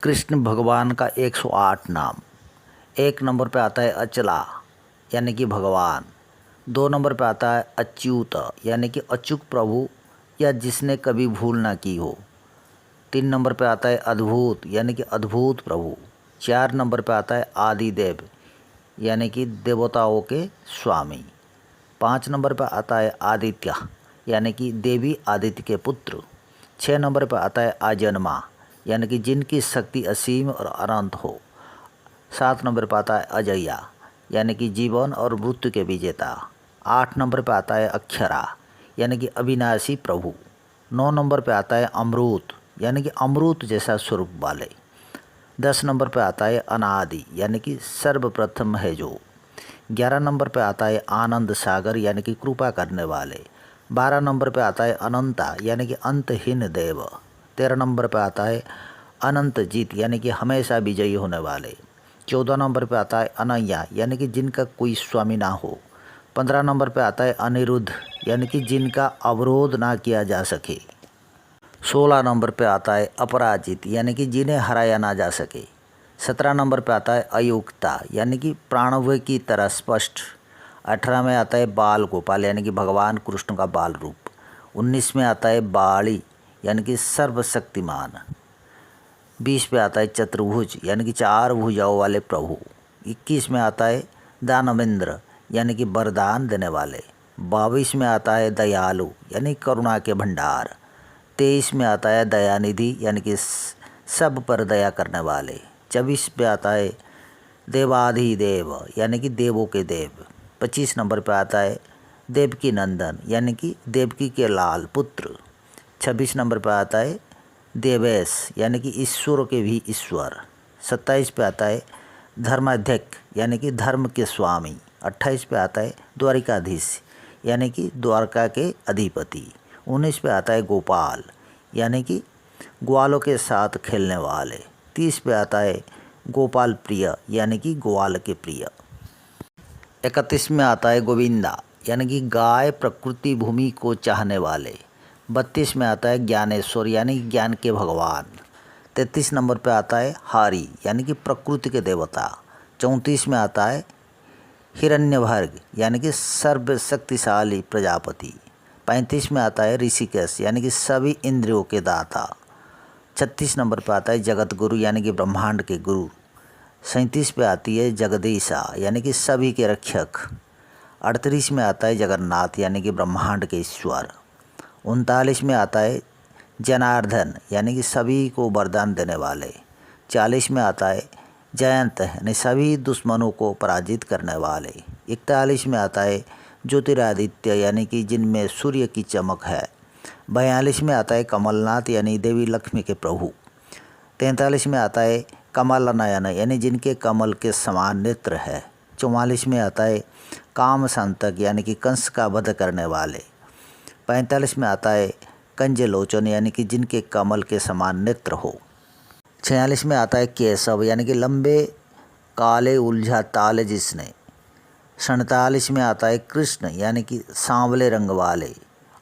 कृष्ण भगवान का 108 नाम। 1 नंबर पे आता है अचला यानी कि भगवान। 2 नंबर पे आता है अच्युत यानी कि अचूक प्रभु या जिसने कभी भूल ना की हो। 3 नंबर पे आता है अद्भुत यानी कि अद्भुत प्रभु। 4 नंबर पे आता है आदिदेव यानी कि देवताओं के स्वामी। 5 नंबर पे आता है आदित्य यानी कि देवी आदित्य के पुत्र। 6 नंबर पे आता है आजन्मा यानी कि जिनकी शक्ति असीम और अनंत हो। 7 नंबर पर आता है अजया यानी कि जीवन और मृत्यु के विजेता। 8 नंबर पर आता है अक्षरा यानी कि अविनाशी प्रभु। 9 नंबर पर आता है अमृत यानी कि अमृत जैसा स्वरूप वाले। 10 नंबर पर आता है अनादि यानी कि सर्वप्रथम है जो। 11 नंबर पर आता है आनंद सागर यानी कि कृपा करने वाले। 12 नंबर पर आता है अनंता यानी कि अंतहीन देव। 13 नंबर पर आता है अनंत जीत यानी कि हमेशा विजयी होने वाले। 14 नंबर पर आता है अनैया यानी कि जिनका कोई स्वामी ना हो। 15 नंबर पर आता है अनिरुद्ध यानी कि जिनका अवरोध ना किया जा सके। 16 नंबर पर आता है अपराजित यानी कि जिन्हें हराया ना जा सके। 17 नंबर पर आता है अयुक्ता यानी कि प्राणवय की तरह स्पष्ट। 18 में आता है बाल गोपाल यानी कि भगवान कृष्ण का बाल रूप। 19 में आता है बाली यानी कि सर्वशक्तिमान। 20 पे आता है चतुर्भुज यानी कि 4 भुजाओं वाले प्रभु। 21 में आता है दानवेंद्र यानी कि वरदान देने वाले। 22 में आता है दयालु यानी करुणा के भंडार। 23 में आता है दयानिधि यानी कि सब पर दया करने वाले। 24 पे आता है देवाधिदेव यानी कि देवों के देव। 25 नंबर पे आता है देवकी नंदन यानी कि देवकी के लाल पुत्र। 26 नंबर पर आता है देवेश यानी कि ईश्वरों के भी ईश्वर। 27 पे आता है धर्माध्यक्ष यानी कि धर्म के स्वामी। 28 पे आता है द्वारिकाधीश यानी कि द्वारका के अधिपति। 19 पे आता है गोपाल यानी कि ग्वालों के साथ खेलने वाले। 30 पे आता है गोपाल प्रिय यानी कि ग्वाल के प्रिय। 31 में आता है गोविंदा यानी कि गाय प्रकृति भूमि को चाहने वाले। 32 में आता है ज्ञानेश्वर यानी ज्ञान के भगवान। 33 नंबर पे आता है हारी यानी कि प्रकृति के देवता। 34 में आता है हिरण्यभर्ग यानी कि सर्वशक्तिशाली प्रजापति। 35 में आता है ऋषिकेश यानी कि सभी इंद्रियों के दाता। 36 नंबर पे आता है जगत गुरु यानी कि ब्रह्मांड के गुरु। 37 पे आती है जगदीशा यानी कि सभी के रक्षक। 38 में आता है जगन्नाथ यानी कि ब्रह्मांड के ईश्वर। 39 में आता है जनार्दन यानी कि सभी को वरदान देने वाले। 40 में आता है जयंत यानी सभी दुश्मनों को पराजित करने वाले। 41 में आता है ज्योतिरादित्य यानी कि जिनमें सूर्य की चमक है। 42 में आता है कमलनाथ यानी देवी लक्ष्मी के प्रभु। 43 में आता है कमल नयन यानी जिनके कमल के समान नेत्र है। 44 में आता है काम संतक यानी कि कंस का वध करने वाले। 45 में आता है कंजलोचन यानी कि जिनके कमल के समान नेत्र हो। 46 में आता है केशव यानी कि लंबे काले उलझा ताल जिसने। 47 में आता है कृष्ण यानी कि सांवले रंग वाले।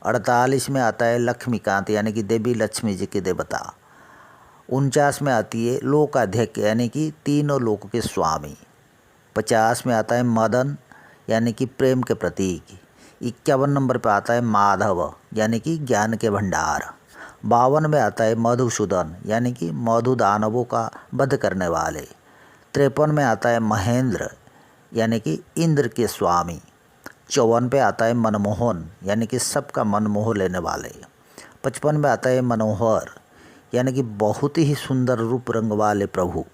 48 में आता है लक्ष्मीकांत यानी कि देवी लक्ष्मी जी के देवता। 49 में आती है लोकाध्यक्ष यानी कि तीनों लोकों के स्वामी। 50 में आता है मदन यानी कि प्रेम के प्रतीक। 51 नंबर पर आता है माधव यानी कि ज्ञान के भंडार। 52 में आता है मधुसूदन यानी कि मधु दानवों का वध करने वाले। 53 में आता है महेंद्र यानी कि इंद्र के स्वामी। 54 पे आता है मनमोहन यानी कि सबका मन मोह लेने वाले। 55 में आता है मनोहर यानी कि बहुत ही सुंदर रूप रंग वाले प्रभु।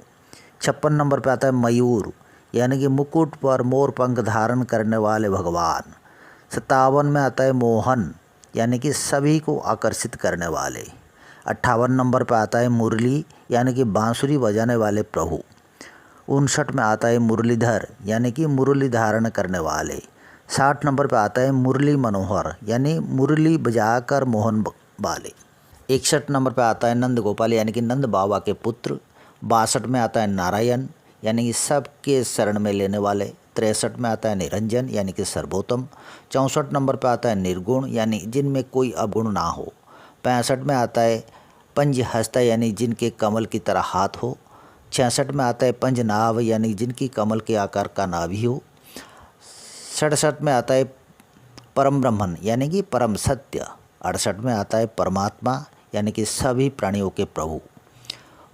56 नंबर पे आता है मयूर यानी कि मुकुट पर मोर पंख धारण करने वाले भगवान। 57 में आता है मोहन यानी कि सभी को आकर्षित करने वाले। 58 नंबर पर आता है मुरली यानी कि बांसुरी बजाने वाले प्रभु। 59 में आता है मुरलीधर यानी कि मुरली धारण करने वाले। 60 नंबर पर आता है मुरली मनोहर यानी मुरली बजाकर मोहन वाले। 61 नंबर पर आता है नंद गोपाल यानी कि नंद बाबा के पुत्र। 62 में आता है नारायण यानी कि सबके शरण में लेने वाले। 63 में आता है निरंजन यानी कि सर्वोत्तम। 64 नंबर पर आता है निर्गुण यानी जिनमें कोई अवगुण ना हो। 65 में आता है पंज हस्ता यानी जिनके कमल की तरह हाथ हो। 66 में आता है पंज नाभ यानी जिनकी कमल के आकार का नाभि हो। 67 में आता है परम ब्रह्मन यानी कि परम सत्य। 68 में आता है परमात्मा यानी कि सभी प्राणियों के प्रभु।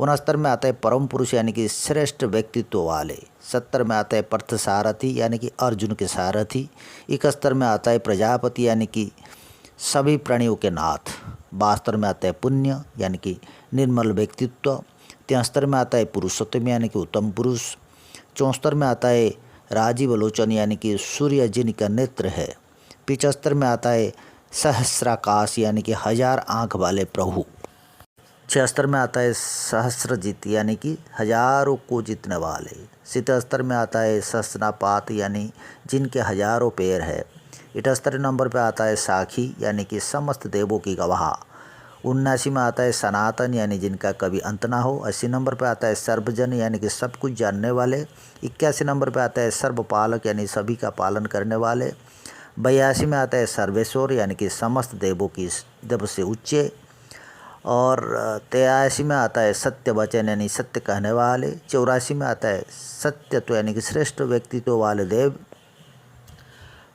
69 में आता है परम पुरुष यानी कि श्रेष्ठ व्यक्तित्व वाले। 70 में आता है पर्थ सारथी यानी कि अर्जुन के सारथी। 71 में आता है प्रजापति यानी कि सभी प्राणियों के नाथ। 72 में आता है पुण्य यानी कि निर्मल व्यक्तित्व। 73 में आता है पुरुषोत्तम यानी कि उत्तम पुरुष। 74 में आता है राजीव लोचन यानी कि सूर्य जिनका नेत्र है। 75 में आता है सहस्राकाश यानी कि हजार आँख वाले प्रभु। 76 में आता है सहस्रजीत यानी कि हजारों को जीतने वाले। 77 में आता है सहस्रपात यानी जिनके हजारों पैर है। 78 नंबर पे आता है साखी यानी कि समस्त देवों की गवाह। 79 में आता है सनातन यानी जिनका कभी अंत ना हो। 80 नंबर पे आता है सर्वजन यानी कि सब कुछ जानने वाले। 81 नंबर पे आता है सर्वपालक यानी सभी का पालन करने वाले। 82 में आता है सर्वेश्वर यानी कि समस्त देवों की देव से ऊँचे। और 83 में आता है सत्य वचन यानी सत्य कहने वाले। 84 में आता है सत्यत्व यानी कि श्रेष्ठ व्यक्तित्व वाले देव।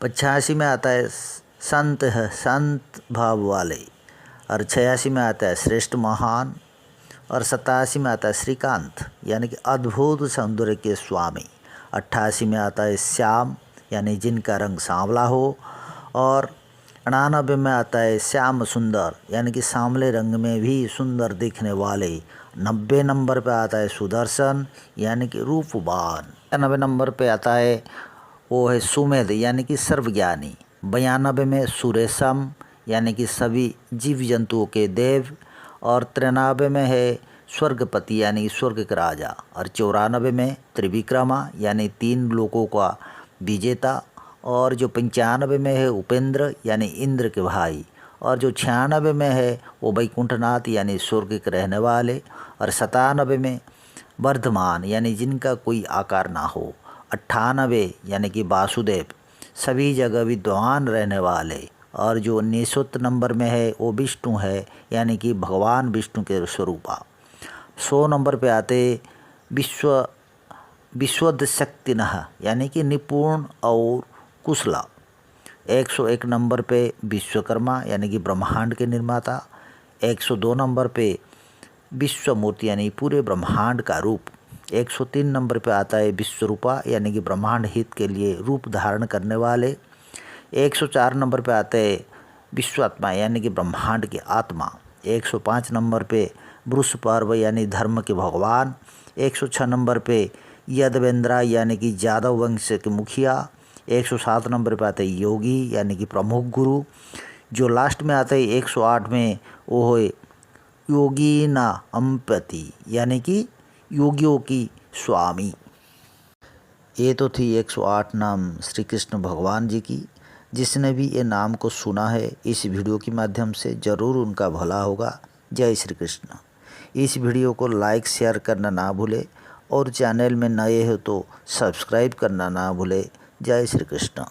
85 में आता है संत भाव वाले। और 86 में आता है श्रेष्ठ महान। और 87 में आता है श्रीकांत यानी कि अद्भुत सौंदर्य के स्वामी। 88 में आता है श्याम यानी जिनका रंग सांवला हो। और 99 में आता है श्याम सुंदर यानी कि सांवले रंग में भी सुंदर दिखने वाले। 90 नंबर पे आता है सुदर्शन यानी कि रूपवान। 91 नंबर पे आता है वो है सुमेध यानी कि सर्वज्ञानी। 92 में सुरेशम यानी कि सभी जीव जंतुओं के देव। और 93 में है स्वर्गपति यानी स्वर्ग के राजा। और 94 में त्रिविक्रमा यानी 3 लोकों का विजेता। और जो 95 में है उपेंद्र यानी इंद्र के भाई। और जो 96 में है वो वैकुंठनाथ यानी स्वर्ग के रहने वाले। और 97 में वर्धमान यानी जिनका कोई आकार ना हो। 98 यानी कि वासुदेव सभी जगह विद्वान रहने वाले। और जो 19 नंबर में है वो विष्णु है यानी कि भगवान विष्णु के स्वरूपा। 100 नंबर पे आते विश्वदशक्तिनः यानी कि निपुण और कुशला। 101 नंबर पे विश्वकर्मा यानी कि ब्रह्मांड के निर्माता। 102 नंबर पे विश्वमूर्ति यानी पूरे ब्रह्मांड का रूप। 103 नंबर पे आता है विश्वरूपा यानी कि ब्रह्मांड हित के लिए रूप धारण करने वाले। 104 नंबर पे आते हैं विश्वात्मा यानी कि ब्रह्मांड की आत्मा। 105 नंबर पे वृषपर्व यानी धर्म के भगवान। 106 नंबर पे यदवेंद्रा यानी कि यादव वंश के मुखिया। 107 नंबर पे आते हैं योगी यानी कि प्रमुख गुरु। जो लास्ट में आता है 108 में वो है योगी ना अम्पति यानी कि योगियों की स्वामी। ये तो थी 108 नाम श्री कृष्ण भगवान जी की। जिसने भी ये नाम को सुना है इस वीडियो के माध्यम से ज़रूर उनका भला होगा। जय श्री कृष्ण। इस वीडियो को लाइक शेयर करना ना भूले और चैनल में नए हो तो सब्सक्राइब करना ना भूले। जय श्री कृष्ण।